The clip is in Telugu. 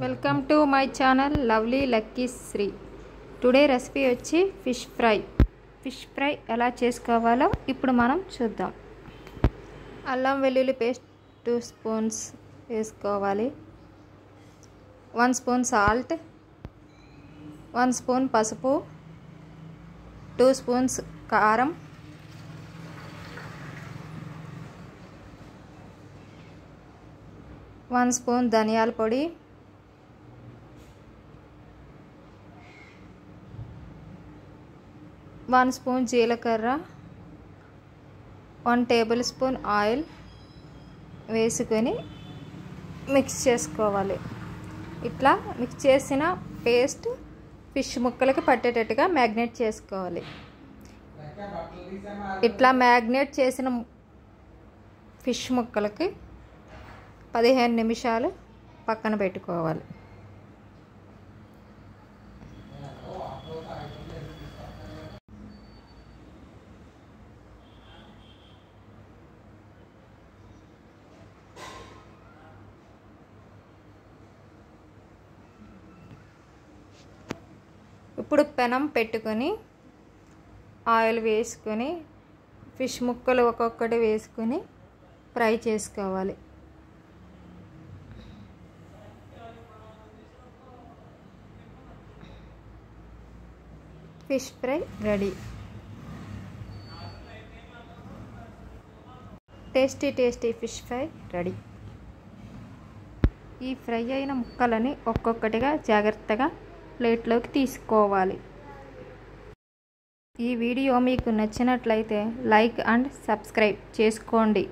Welcome to my channel lovely lucky Sri. Today recipe వచ్చి ఫిష్ ఫ్రై ఎలా చేసుకోవాలో ఇప్పుడు మనం చూద్దాం. అల్లం వెల్లుల్లి పేస్ట్ 2 స్పూన్స్ వేసుకోవాలి. 1 స్పూన్ సాల్ట్, 1 స్పూన్ పసుపు, 2 స్పూన్స్ కారం, 1 స్పూన్ ధనియాల పొడి, 1 స్పూన్ జీలకర్ర, 1 టేబుల్ స్పూన్ ఆయిల్ వేసుకొని మిక్స్ చేసుకోవాలి. ఇట్లా మిక్స్ చేసిన పేస్ట్ ఫిష్ ముక్కలకి పట్టేటట్టుగా మ్యాగ్నేట్ చేసుకోవాలి. ఇట్లా మ్యాగ్నేట్ చేసిన ఫిష్ ముక్కలకి 15 నిమిషాలు పక్కన పెట్టుకోవాలి. ఇప్పుడు పెనం పెట్టుకొని ఆయిల్ వేసుకొని ఫిష్ ముక్కలు ఒక్కొక్కటి వేసుకొని ఫ్రై చేసుకోవాలి. Fish fry ready. Tasty fish fry ready. ఈ ఫ్రై అయిన ముక్కలని ఒక్కొక్కటిగా జాగ్రత్తగా ప్లేట్లోకి తీసుకోవాలి. ఈ వీడియో మీకు నచ్చినట్లయితే లైక్ అండ్ సబ్స్క్రైబ్ చేసుకోండి.